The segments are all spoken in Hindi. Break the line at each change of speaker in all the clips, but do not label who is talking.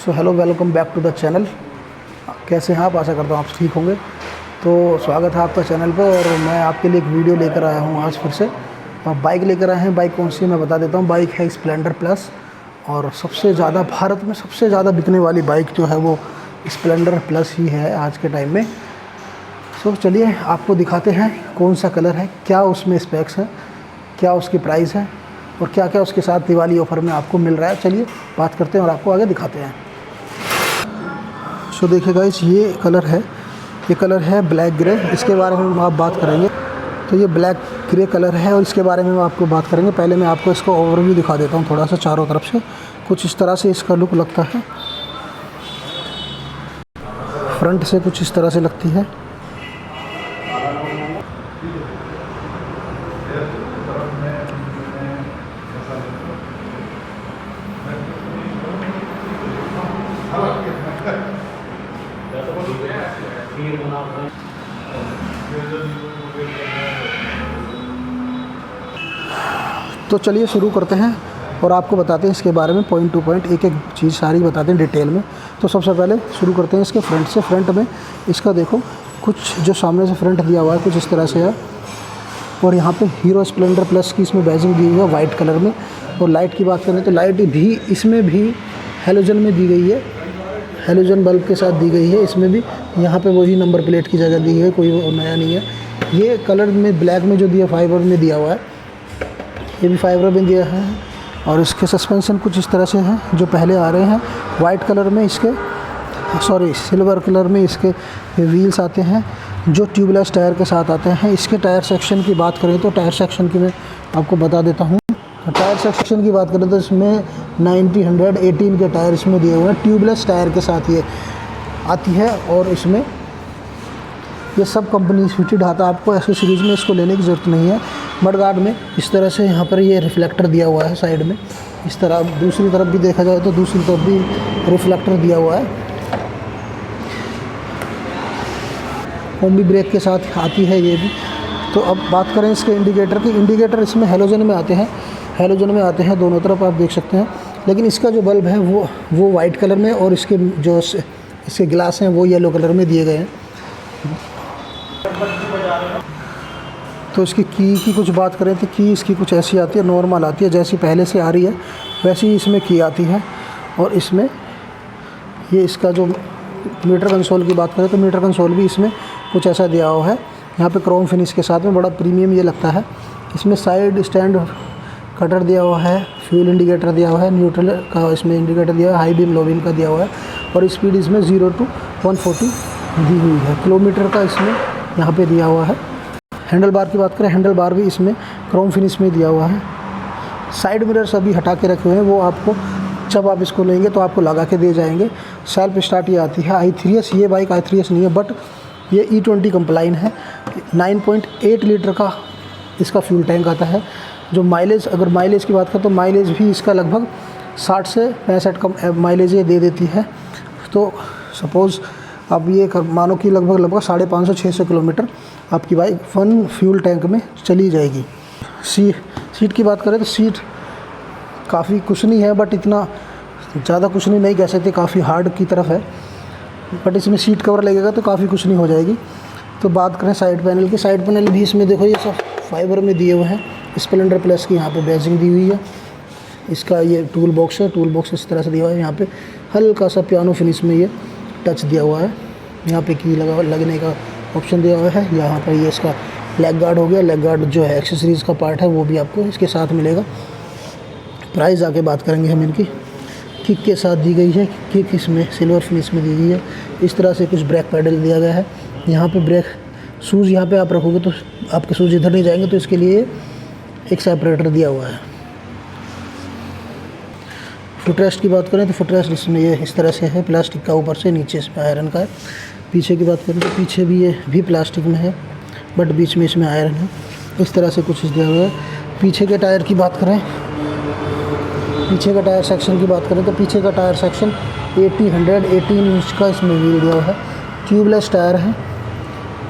So hello, welcome back to the channel. कैसे हैं आप? आशा करता हूँ आप ठीक होंगे। तो स्वागत है आपका चैनल पे और मैं आपके लिए एक वीडियो लेकर आया हूँ आज फिर से। बाइक लेकर आए हैं। बाइक कौन सी है मैं बता देता हूँ। बाइक है स्प्लेंडर प्लस और सबसे ज़्यादा भारत में सबसे ज़्यादा बिकने वाली बाइक जो है वो स्प्लेंडर प्लस ही है आज के टाइम में। सो चलिए आपको दिखाते हैं कौन सा कलर है, क्या उसमें स्पेक्स है, क्या उसकी प्राइस है और क्या क्या उसके साथ दिवाली ऑफ़र में आपको मिल रहा है। चलिए बात करते हैं और आपको आगे दिखाते हैं। सो देखिए गाइस, ये कलर है ब्लैक ग्रे। इसके बारे में हम आप बात करेंगे। तो ये ब्लैक ग्रे कलर है और इसके बारे में हम आपको बात करेंगे। पहले मैं आपको इसका ओवरव्यू दिखा देता हूँ थोड़ा सा चारों तरफ से। कुछ इस तरह से इसका लुक लगता है। फ्रंट से कुछ इस तरह से लगती है। तो चलिए शुरू करते हैं और आपको बताते हैं इसके बारे में पॉइंट टू पॉइंट, एक एक चीज़ सारी बताते हैं डिटेल में। तो सबसे पहले शुरू करते हैं इसके फ्रंट से। फ्रंट में इसका देखो कुछ जो सामने से फ्रंट दिया हुआ है कुछ इस तरह से है और यहाँ पे हीरो स्प्लेंडर प्लस की इसमें बैजिंग दी हुई है वाइट कलर में। और लाइट की बात करें तो लाइट भी इसमें भी हेलोजन में दी गई है, हेलोजन बल्ब के साथ दी गई है। इसमें भी यहाँ पे वही नंबर प्लेट की जगह दी है, कोई नया नहीं है। ये कलर में ब्लैक में जो दिया फाइबर में दिया हुआ है, ये भी फाइबर में दिया है। और इसके सस्पेंशन कुछ इस तरह से हैं जो पहले आ रहे हैं। वाइट कलर में इसके सिल्वर कलर में इसके व्हील्स आते हैं जो ट्यूबलेस टायर के साथ आते हैं। इसके टायर सेक्शन की बात करें तो टायर सेक्शन की मैं आपको बता देता हूँ। टायर सेक्शन की बात करें तो इसमें 90-118 के टायर इसमें दिए हुए हैं। ट्यूबलेस टायर के साथ ये आती है और इसमें ये सब कंपनी फिटेड आता है। आपको एसेसरीज़ में इसको लेने की ज़रूरत नहीं है। मडगार्ड में इस तरह से यहाँ पर ये रिफ्लेक्टर दिया हुआ है साइड में। इस तरह दूसरी तरफ भी देखा जाए तो दूसरी तरफ भी रिफ्लेक्टर दिया हुआ है। कॉम्बी ब्रेक के साथ आती है ये भी। तो अब बात करें इसके इंडिकेटर की। इंडिकेटर इसमें हेलोजन में आते हैं दोनों तरफ आप देख सकते हैं। लेकिन इसका जो बल्ब है वो वाइट कलर में और इसके जो इसके ग्लास हैं वो येलो कलर में दिए गए हैं। तो इसकी की कुछ बात करें तो की इसकी कुछ ऐसी आती है, नॉर्मल आती है, जैसी पहले से आ रही है वैसी ही इसमें की आती है। और इसमें ये इसका जो मीटर कंसोल की बात करें तो मीटर कंसोल भी इसमें कुछ ऐसा दिया हुआ है। यहाँ पे क्रोम फिनिश के साथ में बड़ा प्रीमियम ये लगता है। इसमें साइड स्टैंड कटर दिया हुआ है, फ्यूल इंडिकेटर दिया हुआ है, न्यूट्रल का इसमें इंडिकेटर दिया हुआ है, हाई बीम लो बीम का दिया हुआ है। और स्पीड इसमें 0 to 140 दी हुई है। किलोमीटर का इसमें यहाँ पे दिया हुआ है। हैंडल बार की बात करें, हैंडल बार भी इसमें क्रोम फिनिश में दिया हुआ है। साइड मिरर्स अभी हटा के रखे हुए हैं, वो आपको जब आप इसको लेंगे तो आपको लगा के दे जाएंगे। सेल्फ स्टार्ट ये आती है i3s। ये बाइक i3s नहीं है बट ये E20 कंप्लाइन है। 9.8 लीटर का इसका फ्यूल टैंक आता है। जो माइलेज, अगर माइलेज की बात करें तो माइलेज भी इसका लगभग 60 से 65 का माइलेज ये दे देती है। तो सपोज़ अब ये मानो कि लगभग 550-600 किलोमीटर आपकी बाइक फन फ्यूल टैंक में चली जाएगी। सीट की बात करें तो सीट काफ़ी कुशनी है बट इतना ज़्यादा कुशनी नहीं कह सकते, काफ़ी हार्ड की तरफ है। बट इसमें सीट कवर लगेगा तो काफ़ी कुशनी हो जाएगी। तो बात करें साइड पैनल की, साइड पैनल भी इसमें देखो ये सब फाइबर में दिए हुए हैं। स्प्लेंडर प्लस की यहाँ पे बैजिंग दी हुई है। इसका ये टूल बॉक्स है, टूल बॉक्स इस तरह से दिया हुआ है। यहाँ पे हल्का सा पियानो फिनिश में ये टच दिया हुआ है। यहाँ पे की लगने का ऑप्शन दिया हुआ है। यहाँ पर ये इसका लेग गार्ड हो गया। लेग गार्ड जो है एक्सेसरीज़ का पार्ट है वो भी आपको इसके साथ मिलेगा। प्राइस आके बात करेंगे हम इनकी। किक के साथ दी गई है, किक इसमें सिल्वर फिनिश में दी गई है। इस तरह से कुछ ब्रेक पैडल दिया गया है। यहाँ पे ब्रेक शूज़ यहाँ पे आप रखोगे तो आपके शूज़ इधर नहीं जाएंगे, तो इसके लिए एक सेपरेटर दिया हुआ है। फुटरेस्ट की बात करें तो फुटरेस्ट इसमें ये इस तरह से है, प्लास्टिक का, ऊपर से नीचे इसमें आयरन का है। पीछे की बात करें तो पीछे भी ये भी प्लास्टिक में है बट बीच में इसमें आयरन है। इस तरह से कुछ दिया हुआ है। पीछे के टायर की बात करें, पीछे का टायर सेक्शन की बात करें तो पीछे का टायर सेक्शन 118 इंच का इसमें व्हील दिया हुआ है। ट्यूबलेस टायर है,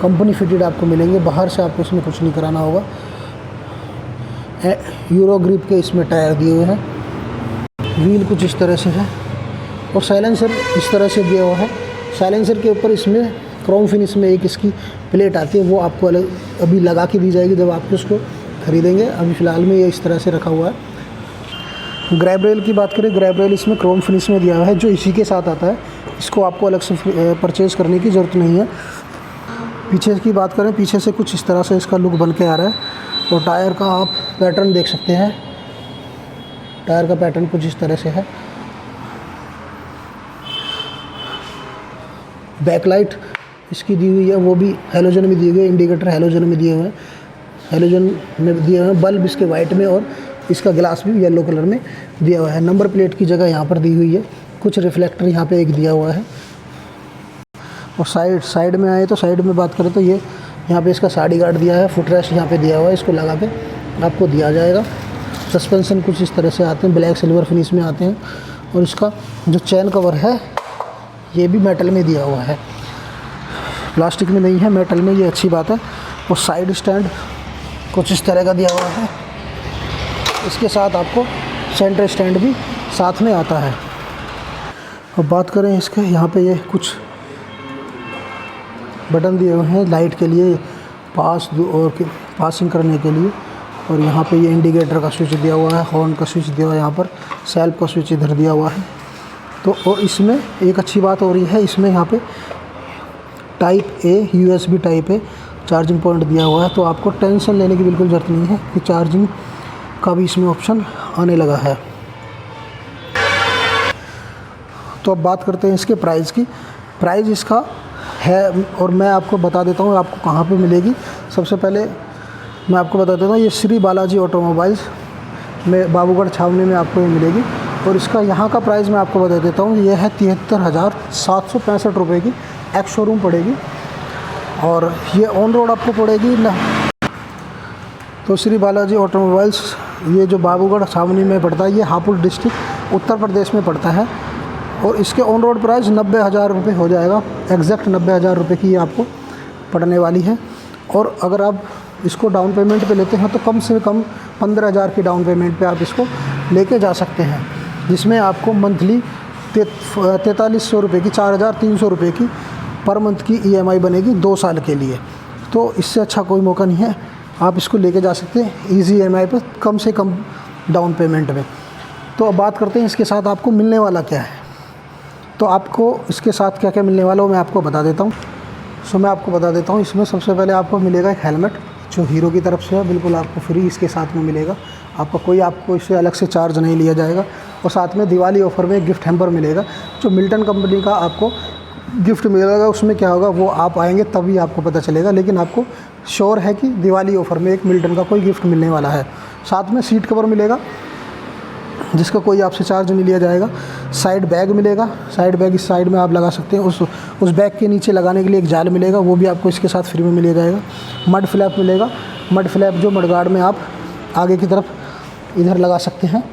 कंपनी फिटेड आपको मिलेंगे। बाहर से आपको इसमें कुछ नहीं कराना होगा। यूरो ग्रिप के इसमें टायर दिए हुए हैं। व्हील कुछ इस तरह से है। और साइलेंसर इस तरह से दिया हुआ है। साइलेंसर के ऊपर इसमें क्रोम फिनिश में एक इसकी प्लेट आती है, वो आपको अलग अभी लगा के दी जाएगी जब आप उसको ख़रीदेंगे। अभी फ़िलहाल में ये इस तरह से रखा हुआ है। ग्रैब रेल की बात करें, ग्रैब रेल इसमें क्रोम फिनिश में दिया हुआ है, जो इसी के साथ आता है। इसको आपको अलग से परचेज़ करने की ज़रूरत नहीं है। पीछे की बात करें, पीछे से कुछ इस तरह से इसका लुक बन के आ रहा है। और टायर का आप पैटर्न देख सकते हैं, टायर का पैटर्न कुछ इस तरह से है। बैकलाइट इसकी दी हुई है, वो भी हैलोजन में दिए हुए, इंडिकेटर हैलोजन में दिए हुए हैं, हैलोजन में दिए हुए हैं। बल्ब इसके वाइट में और इसका ग्लास भी येलो कलर में दिया हुआ है। नंबर प्लेट की जगह यहाँ पर दी हुई है। कुछ रिफ्लेक्टर यहाँ पे एक दिया हुआ है। और साइड में आए तो साइड में बात करें तो ये यहाँ पे इसका साड़ी गार्ड दिया है, फुट रेस्ट यहाँ पे दिया हुआ है, इसको लगा के आपको दिया जाएगा। सस्पेंशन कुछ इस तरह से आते हैं, ब्लैक सिल्वर फिनिश में आते हैं। और इसका जो चैन कवर है ये भी मेटल में दिया हुआ है, प्लास्टिक में नहीं है, मेटल में, ये अच्छी बात है। और साइड स्टैंड कुछ इस तरह का दिया हुआ है। इसके साथ आपको सेंटर स्टैंड भी साथ में आता है। अब बात करें इसके, यहाँ पे ये कुछ बटन दिए हुए हैं लाइट के लिए, और पासिंग करने के लिए। और यहाँ पे ये इंडिकेटर का स्विच दिया हुआ है, हॉर्न का स्विच दिया हुआ है, यहाँ पर सेल्फ का स्विच इधर दिया हुआ है। तो और इसमें एक अच्छी बात हो रही है, इसमें यहाँ पे type A USB type A charging point दिया हुआ है। तो आपको टेंशन लेने की बिल्कुल ज़रूरत नहीं है कि चार्जिंग का भी इसमें ऑप्शन आने लगा है। तो अब बात करते हैं इसके प्राइस की। प्राइस इसका है, और मैं आपको बता देता हूँ आपको कहाँ पे मिलेगी। सबसे पहले मैं आपको बता देता हूँ, ये श्री बालाजी ऑटोमोबाइल्स में बाबूगढ़ छावनी में आपको ये मिलेगी। और इसका यहाँ का प्राइस मैं आपको बता देता हूँ, ये है 73,765 रुपये की एक्स शोरूम पड़ेगी। और ये ऑन रोड आपको पड़ेगी ना। तो श्री बालाजी ऑटोमोबाइल्स ये जो बाबूगढ़ छावनी में पड़ता है, ये हापुड़ डिस्ट्रिक्ट उत्तर प्रदेश में पड़ता है। और इसके ऑन रोड प्राइस 90,000 रुपये हो जाएगा, एग्जैक्ट 90,000 रुपये की ये आपको पड़ने वाली है। और अगर आप इसको डाउन पेमेंट पे लेते हैं तो कम से कम 15,000 की डाउन पेमेंट पे आप इसको लेके जा सकते हैं, जिसमें आपको मंथली 4300 रुपये की, 4,300 रुपये की पर मंथ की EMI बनेगी 2 साल के लिए। तो इससे अच्छा कोई मौका नहीं है, आप इसको लेके जा सकते हैं ईजी EMI पर, कम से कम डाउन पेमेंट में। तो अब बात करते हैं इसके साथ आपको मिलने वाला क्या है। तो आपको इसके साथ क्या क्या मिलने वाला है वो मैं आपको बता देता हूँ। मैं आपको बता देता हूँ, इसमें सबसे पहले आपको मिलेगा एक हेलमेट, जो हीरो की तरफ से है, बिल्कुल आपको फ्री इसके साथ में मिलेगा। आपको इससे अलग से चार्ज नहीं लिया जाएगा। और साथ में दिवाली ऑफ़र में एक गिफ्ट हैम्पर मिलेगा, जो मिल्टन कंपनी का आपको गिफ्ट मिलेगा। उसमें क्या होगा वो आप आएंगे तभी आपको पता चलेगा, लेकिन आपको श्योर है कि दिवाली ऑफ़र में एक मिल्टन का कोई गिफ्ट मिलने वाला है। साथ में सीट कवर मिलेगा, जिसका कोई आपसे चार्ज नहीं लिया जाएगा। साइड बैग मिलेगा, साइड बैग इस साइड में आप लगा सकते हैं। उस बैग के नीचे लगाने के लिए एक जाल मिलेगा, वो भी आपको इसके साथ फ्री में मिल जाएगा। मड फ्लैप मिलेगा, मड फ्लैप जो मडगार्ड में आप आगे की तरफ इधर लगा सकते हैं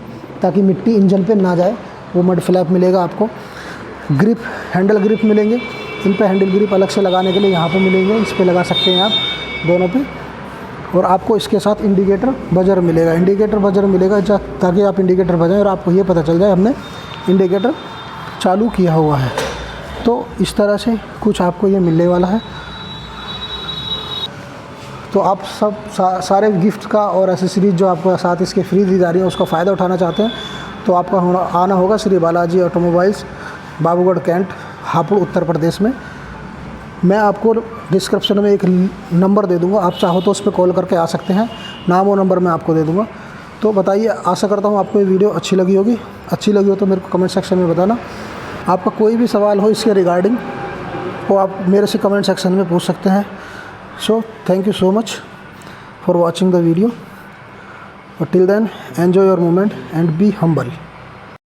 ताकि मिट्टी इंजन पे ना जाए, वो मड फ्लैप मिलेगा आपको। ग्रिप, हैंडल ग्रिप मिलेंगे, इन पे हैंडल ग्रिप अलग से लगाने के लिए यहाँ पे मिलेंगे, इस पे लगा सकते हैं आप दोनों पे। और आपको इसके साथ इंडिकेटर बजर मिलेगा, इंडिकेटर बजर मिलेगा ताकि आप इंडिकेटर बजाएं और आपको ये पता चल जाए हमने इंडिकेटर चालू किया हुआ है। तो इस तरह से कुछ आपको ये मिलने वाला है। तो आप सब सारे गिफ्ट का और एसेसरीज जो आपको साथ इसके फ्री दी जा रही है उसका फ़ायदा उठाना चाहते हैं तो आपका आना होगा श्री बालाजी ऑटोमोबाइल्स, बाबूगढ़ कैंट, हापुड़, उत्तर प्रदेश में। मैं आपको डिस्क्रिप्शन में एक नंबर दे दूंगा, आप चाहो तो उस पर कॉल करके आ सकते हैं, नाम और नंबर मैं आपको दे दूंगा। तो बताइए, आशा करता हूँ आपको ये वीडियो अच्छी लगी होगी। अच्छी लगी हो तो मेरे को कमेंट सेक्शन में बताना। आपका कोई भी सवाल हो इसके रिगार्डिंग वो आप मेरे से कमेंट सेक्शन में पूछ सकते हैं। So thank you so much for watching the video. Till then enjoy your moment and be humble.